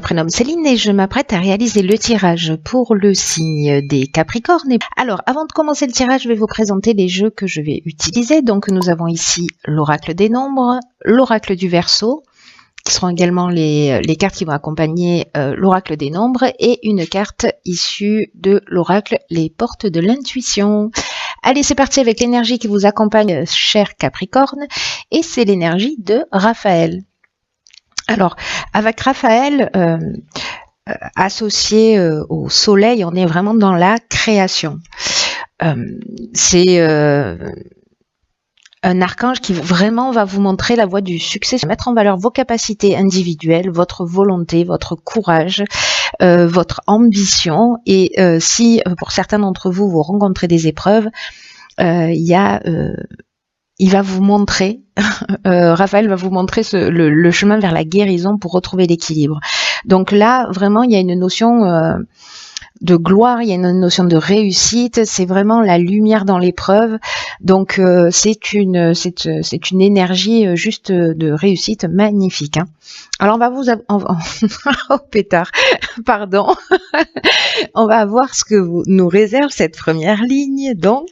Prénomme Céline et je m'apprête à réaliser le tirage pour le signe des Capricornes. Alors, avant de commencer le tirage, je vais vous présenter les jeux que je vais utiliser. Donc, nous avons ici l'oracle des nombres, l'oracle du Verseau, qui seront également les cartes qui vont accompagner l'oracle des nombres, et une carte issue de l'oracle les portes de l'intuition. Allez, c'est parti avec l'énergie qui vous accompagne, cher Capricorne, et c'est l'énergie de Raphaël. Alors, avec Raphaël, associé au soleil, on est vraiment dans la création. C'est un archange qui vraiment va vous montrer la voie du succès, mettre en valeur vos capacités individuelles, votre volonté, votre courage, votre ambition. Et si pour certains d'entre vous, vous rencontrez des épreuves, il va vous montrer, Raphaël va vous montrer le chemin vers la guérison pour retrouver l'équilibre. Donc là, vraiment, il y a une notion de gloire, il y a une notion de réussite, c'est vraiment la lumière dans l'épreuve. Donc c'est une énergie juste de réussite magnifique. Hein. Alors on va vous oh pétard, pardon. On va voir ce que nous réserve cette première ligne. Donc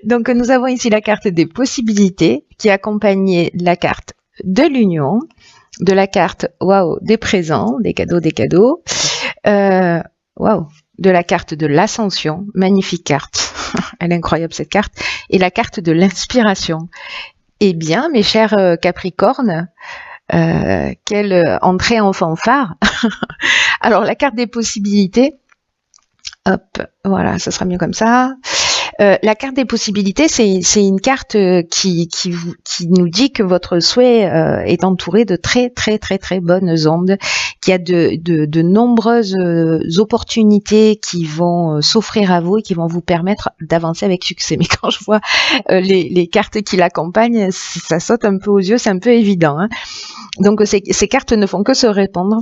donc nous avons ici la carte des possibilités qui accompagne la carte de l'union, de la carte waouh des présents, des cadeaux. Waouh, de la carte de l'ascension, magnifique carte, elle est incroyable cette carte, et la carte de l'inspiration. Eh bien, mes chers Capricornes, quelle entrée en fanfare. Alors, la carte des possibilités, hop, voilà, ça sera mieux comme ça. La carte des possibilités, c'est une carte qui nous dit que votre souhait est entouré de très bonnes ondes, qu'il y a de nombreuses opportunités qui vont s'offrir à vous et qui vont vous permettre d'avancer avec succès. Mais quand je vois les cartes qui l'accompagnent, ça saute un peu aux yeux, c'est un peu évident. Hein. Donc ces cartes ne font que se répandre.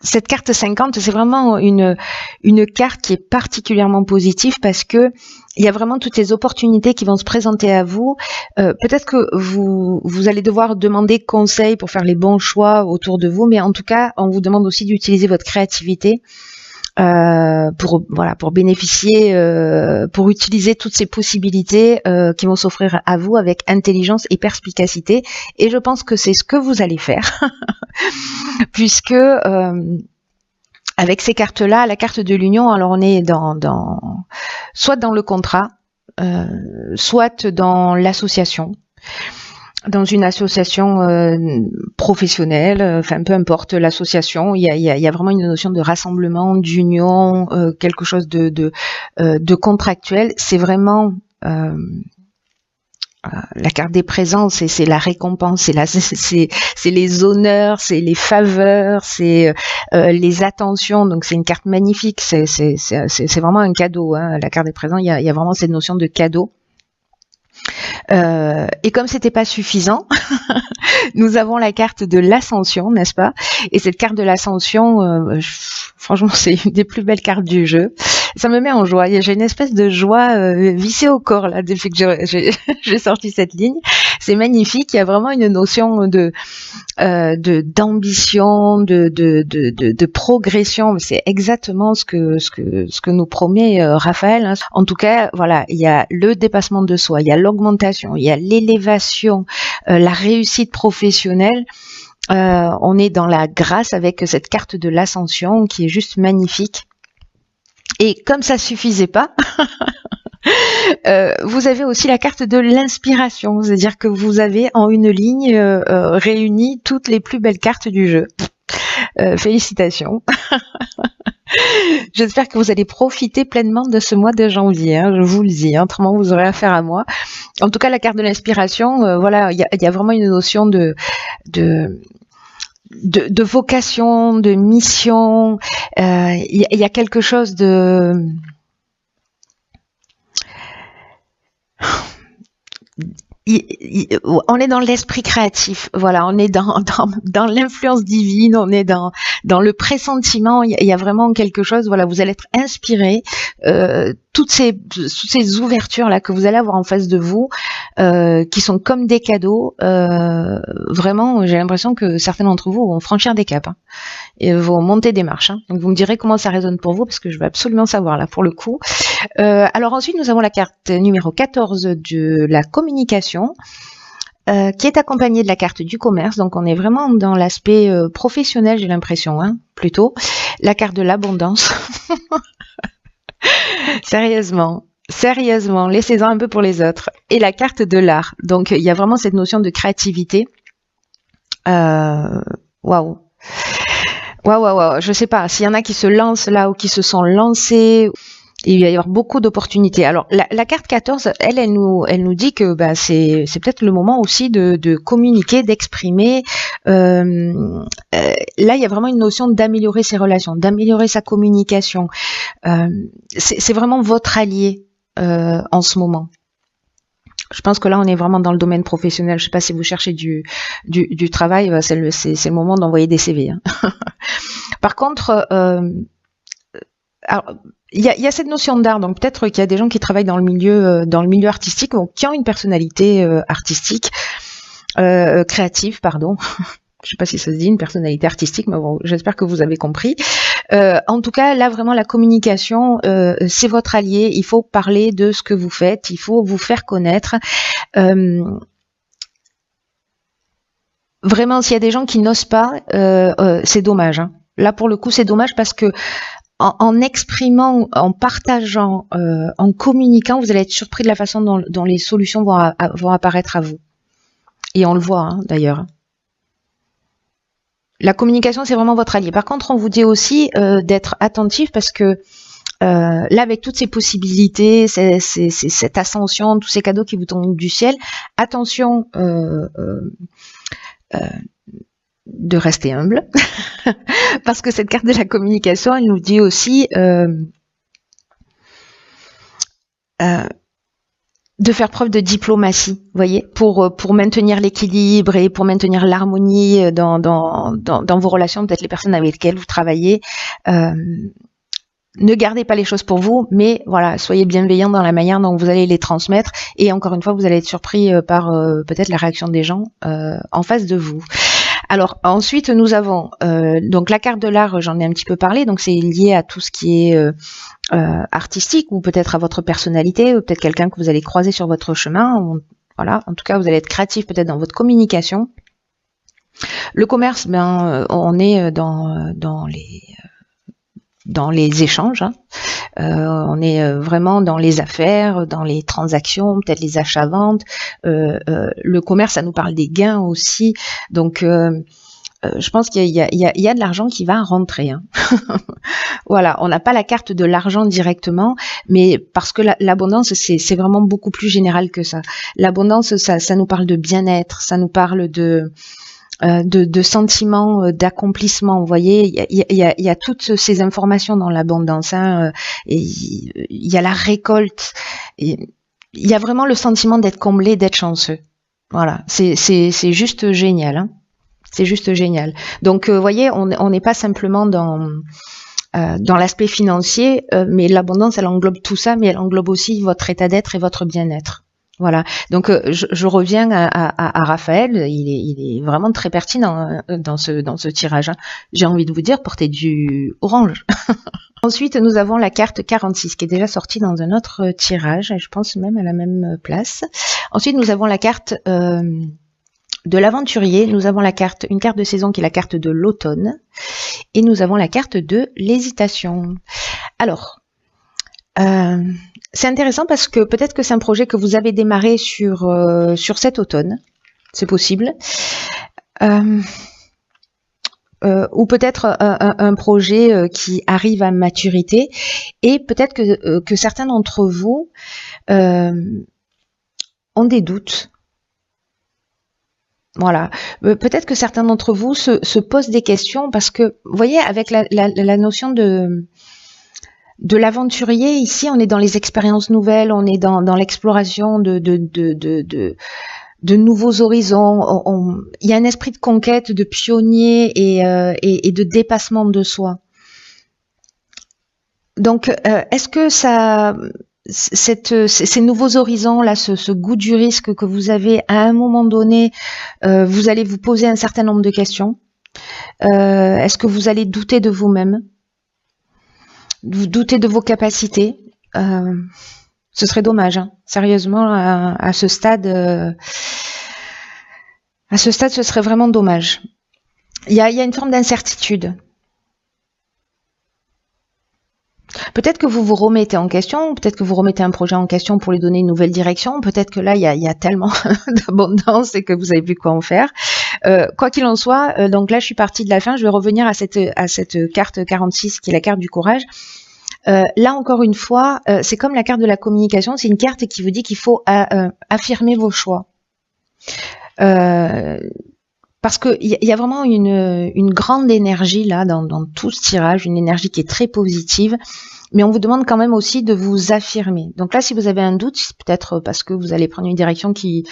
Cette carte 50, c'est vraiment une carte qui est particulièrement positive parce que il y a vraiment toutes les opportunités qui vont se présenter à vous. Peut-être que vous allez devoir demander conseil pour faire les bons choix autour de vous, mais en tout cas, on vous demande aussi d'utiliser votre créativité pour bénéficier, pour utiliser toutes ces possibilités qui vont s'offrir à vous avec intelligence et perspicacité. Et je pense que c'est ce que vous allez faire, puisque avec ces cartes-là, la carte de l'union, alors on est soit dans le contrat, soit dans l'association. Dans une association professionnelle, enfin peu importe l'association, il y a vraiment une notion de rassemblement, d'union, quelque chose de contractuel. C'est vraiment la carte des présents, c'est la récompense, c'est les honneurs, c'est les faveurs, c'est les attentions. Donc c'est une carte magnifique, c'est vraiment un cadeau. Hein. La carte des présents, il y a vraiment cette notion de cadeau. Et comme c'était pas suffisant, nous avons la carte de l'ascension, n'est-ce pas? Et cette carte de l'ascension, franchement, c'est une des plus belles cartes du jeu. Ça me met en joie. J'ai une espèce de joie vissée au corps là depuis que j'ai sorti cette ligne. C'est magnifique. Il y a vraiment une notion d'ambition, de progression. C'est exactement ce que nous promet Raphaël. Hein. En tout cas, voilà, il y a le dépassement de soi, il y a l'augmentation, il y a l'élévation, la réussite professionnelle. On est dans la grâce avec cette carte de l'ascension qui est juste magnifique. Et comme ça suffisait pas, vous avez aussi la carte de l'inspiration, c'est-à-dire que vous avez en une ligne réuni toutes les plus belles cartes du jeu. Félicitations. J'espère que vous allez profiter pleinement de ce mois de janvier, hein, je vous le dis, hein, autrement vous aurez affaire à moi. En tout cas, la carte de l'inspiration, voilà, il y a vraiment une notion de vocation, de mission. Il y a quelque chose on est dans l'esprit créatif, voilà, on est dans l'influence divine, on est dans le pressentiment, il y a vraiment quelque chose, voilà, vous allez être inspiré, toutes ces ouvertures là que vous allez avoir en face de vous, qui sont comme des cadeaux, vraiment, j'ai l'impression que certains d'entre vous vont franchir des caps, hein, et vont monter des marches, hein. Donc vous me direz comment ça résonne pour vous, parce que je veux absolument savoir là pour le coup. Alors ensuite, nous avons la carte numéro 14 de la communication, qui est accompagnée de la carte du commerce. Donc on est vraiment dans l'aspect professionnel, j'ai l'impression, hein, plutôt. La carte de l'abondance. Sérieusement, laissez-en un peu pour les autres. Et la carte de l'art. Donc il y a vraiment cette notion de créativité. Waouh. Waouh. Je sais pas, s'il y en a qui se lancent là ou qui se sont lancés, il va y avoir beaucoup d'opportunités. Alors la carte 14, elle nous dit que c'est peut-être le moment aussi de communiquer, d'exprimer. Là, il y a vraiment une notion d'améliorer ses relations, d'améliorer sa communication. C'est vraiment votre allié en ce moment. Je pense que là, on est vraiment dans le domaine professionnel. Je sais pas si vous cherchez du travail, c'est le moment d'envoyer des CV, hein. Par contre, alors, il y a cette notion d'art, donc peut-être qu'il y a des gens qui travaillent dans le milieu artistique, donc qui ont une personnalité artistique, créative, pardon. Je sais pas si ça se dit, une personnalité artistique, mais bon, j'espère que vous avez compris. En tout cas, là, vraiment, la communication, c'est votre allié. Il faut parler de ce que vous faites, il faut vous faire connaître. Vraiment, s'il y a des gens qui n'osent pas, c'est dommage, hein. Là, pour le coup, c'est dommage parce que en exprimant, en partageant, en communiquant, vous allez être surpris de la façon dont les solutions vont apparaître à vous. Et on le voit, hein, d'ailleurs. La communication, c'est vraiment votre allié. Par contre, on vous dit aussi d'être attentif parce que là, avec toutes ces possibilités, cette ascension, tous ces cadeaux qui vous tombent du ciel, attention de rester humble, parce que cette carte de la communication, elle nous dit aussi de faire preuve de diplomatie, vous voyez, pour maintenir l'équilibre et pour maintenir l'harmonie dans vos relations, peut-être les personnes avec lesquelles vous travaillez. Ne gardez pas les choses pour vous, mais voilà, soyez bienveillants dans la manière dont vous allez les transmettre. Et encore une fois, vous allez être surpris par peut-être la réaction des gens en face de vous. Alors ensuite, nous avons donc la carte de l'art, j'en ai un petit peu parlé, donc c'est lié à tout ce qui est artistique ou peut-être à votre personnalité, ou peut-être quelqu'un que vous allez croiser sur votre chemin. Voilà, en tout cas, vous allez être créatif peut-être dans votre communication. Le commerce, on est dans les échanges, hein. On est vraiment dans les affaires, dans les transactions, peut-être les achats-ventes. Le commerce, ça nous parle des gains aussi. Donc, je pense qu'il y a de l'argent qui va rentrer, hein. Voilà, on n'a pas la carte de l'argent directement, mais parce que l'abondance, c'est vraiment beaucoup plus général que ça. L'abondance, ça nous parle de bien-être, ça nous parle de sentiments d'accomplissement. Vous voyez, il y a toutes ces informations dans l'abondance, hein, et il y a la récolte, et il y a vraiment le sentiment d'être comblé, d'être chanceux. Voilà, c'est juste génial, hein. C'est juste génial. Donc, vous voyez, on n'est pas simplement dans l'aspect financier, mais l'abondance, elle englobe tout ça, mais elle englobe aussi votre état d'être et votre bien-être. Voilà, donc je reviens à Raphaël, il est vraiment très pertinent dans ce tirage, hein. J'ai envie de vous dire, portez du orange. Ensuite, nous avons la carte 46 qui est déjà sortie dans un autre tirage, je pense même à la même place. Ensuite, nous avons la carte de l'aventurier, nous avons une carte de saison qui est la carte de l'automne, et nous avons la carte de l'hésitation. Alors, c'est intéressant parce que peut-être que c'est un projet que vous avez démarré sur cet automne, c'est possible, ou peut-être un projet qui arrive à maturité, et peut-être que certains d'entre vous ont des doutes. Voilà, peut-être que certains d'entre vous se posent des questions parce que, vous voyez, avec la notion de l'aventurier, ici, on est dans les expériences nouvelles, on est dans l'exploration de de nouveaux horizons. Il y a un esprit de conquête, de pionnier et de dépassement de soi. Donc, est-ce que ces nouveaux horizons là, ce goût du risque que vous avez à un moment donné, vous allez vous poser un certain nombre de questions. Est-ce que vous allez douter de vous-même, vous doutez de vos capacités? Ce serait dommage, hein. Sérieusement, à ce stade, ce serait vraiment dommage. Il y a une forme d'incertitude. Peut-être que vous vous remettez en question, peut-être que vous remettez un projet en question pour lui donner une nouvelle direction, peut-être que là, il y a tellement d'abondance et que vous savez plus quoi en faire. Quoi qu'il en soit, donc là, je suis partie de la fin, je vais revenir à cette carte 46 qui est la carte du courage. Là, encore une fois, c'est comme la carte de la communication, c'est une carte qui vous dit qu'il faut affirmer vos choix. Parce qu'il y a vraiment une grande énergie là dans tout ce tirage, une énergie qui est très positive, mais on vous demande quand même aussi de vous affirmer. Donc là, si vous avez un doute, c'est peut-être parce que vous allez prendre une direction qui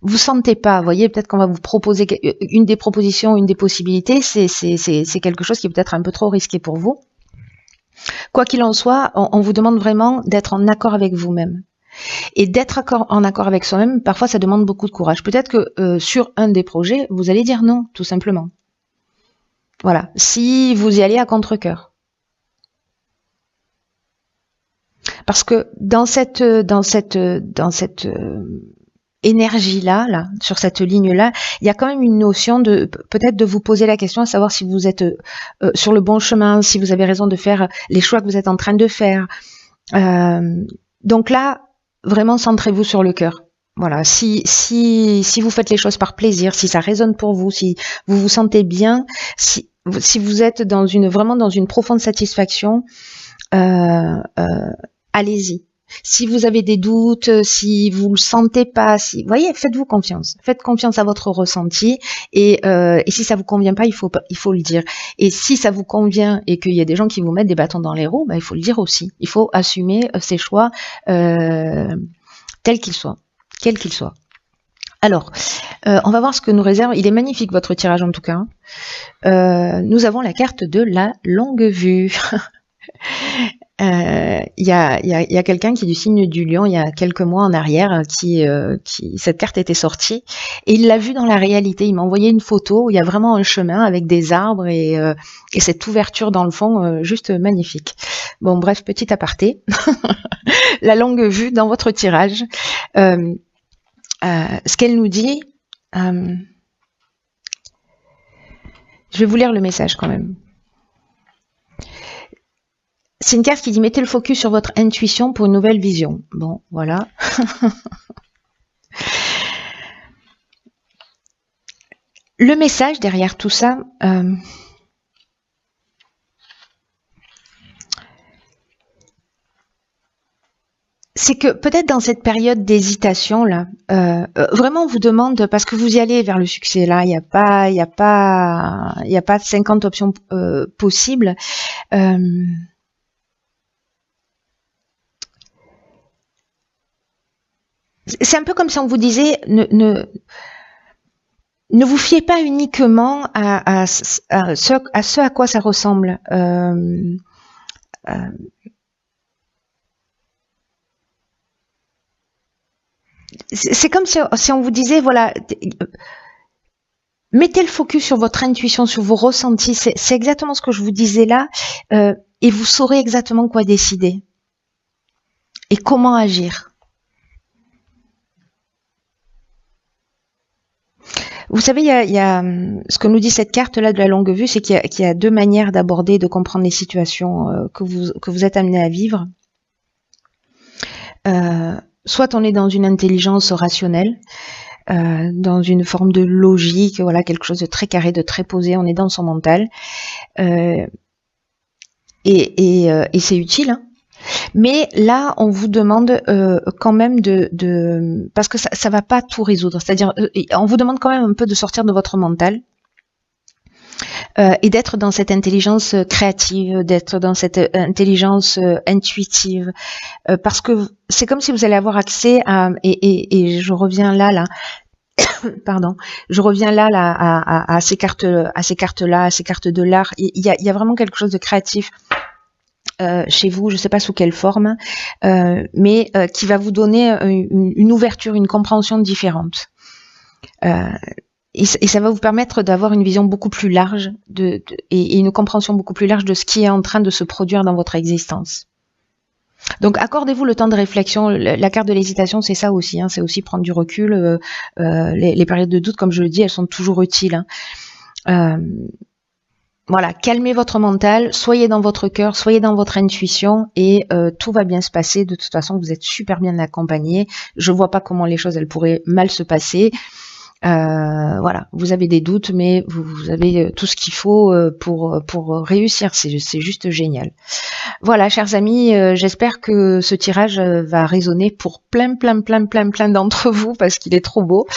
vous sentez pas. Vous voyez, peut-être qu'on va vous proposer une des propositions, une des possibilités, c'est quelque chose qui est peut-être un peu trop risqué pour vous. Quoi qu'il en soit, on vous demande vraiment d'être en accord avec vous-même. Et d'être en accord avec soi-même, parfois ça demande beaucoup de courage. Peut-être que sur un des projets, vous allez dire non, tout simplement. Voilà, si vous y allez à contre-cœur. Parce que dans cette énergie-là, sur cette ligne-là, il y a quand même une notion de peut-être de vous poser la question à savoir si vous êtes sur le bon chemin, si vous avez raison de faire les choix que vous êtes en train de faire. Donc là, vraiment centrez-vous sur le cœur. Voilà, si vous faites les choses par plaisir, si ça résonne pour vous, si vous vous sentez bien, si vous êtes vraiment dans une profonde satisfaction, allez-y. Si vous avez des doutes, si vous le sentez pas, voyez, faites-vous confiance. Faites confiance à votre ressenti et si ça vous convient pas, il faut le dire. Et si ça vous convient et qu'il y a des gens qui vous mettent des bâtons dans les roues, il faut le dire aussi. Il faut assumer ses choix tels qu'ils soient, quels qu'ils soient. Alors, on va voir ce que nous réserve. Il est magnifique votre tirage en tout cas. Nous avons la carte de la longue vue. Il y a quelqu'un qui est du signe du lion il y a quelques mois en arrière qui cette carte était sortie et il l'a vue dans la réalité. Il m'a envoyé une photo où il y a vraiment un chemin avec des arbres et cette ouverture dans le fond juste magnifique. Bon bref, petit aparté. La longue vue dans votre tirage. Ce qu'elle nous dit, je vais vous lire le message quand même. C'est une carte qui dit « Mettez le focus sur votre intuition pour une nouvelle vision ». Bon, voilà. Le message derrière tout ça, c'est que peut-être dans cette période d'hésitation là, vraiment on vous demande, parce que vous y allez vers le succès là, il n'y a pas 50 options possibles. C'est un peu comme si on vous disait ne vous fiez pas uniquement à ce à quoi ça ressemble. C'est comme si on vous disait, voilà, mettez le focus sur votre intuition, sur vos ressentis. C'est exactement ce que je vous disais là, et vous saurez exactement quoi décider et comment agir. Vous savez, il y a ce que nous dit cette carte-là de la longue vue, c'est qu'il y a deux manières d'aborder, de comprendre les situations que vous êtes amené à vivre. Soit on est dans une intelligence rationnelle, dans une forme de logique, voilà, quelque chose de très carré, de très posé, on est dans son mental. Et c'est utile, hein. Mais là, on vous demande quand même parce que ça va pas tout résoudre. C'est-à-dire, on vous demande quand même un peu de sortir de votre mental et d'être dans cette intelligence créative, d'être dans cette intelligence intuitive, parce que c'est comme si vous allez avoir accès à, et je reviens là, Pardon, je reviens là à ces cartes-là, à ces cartes de l'art. Il y a vraiment quelque chose de créatif chez vous, je ne sais pas sous quelle forme, mais qui va vous donner une ouverture, une compréhension différente. Et ça va vous permettre d'avoir une vision beaucoup plus large et une compréhension beaucoup plus large de ce qui est en train de se produire dans votre existence. Donc accordez-vous le temps de réflexion. La carte de l'hésitation, c'est ça aussi, hein, c'est aussi prendre du recul. Les périodes de doute, comme je le dis, elles sont toujours utiles. Hein. Voilà, calmez votre mental, soyez dans votre cœur, soyez dans votre intuition et tout va bien se passer. De toute façon, vous êtes super bien accompagné. Je vois pas comment les choses elles pourraient mal se passer. Voilà, vous avez des doutes, mais vous avez tout ce qu'il faut pour réussir. C'est juste génial. Voilà, chers amis, j'espère que ce tirage va résonner pour plein d'entre vous parce qu'il est trop beau.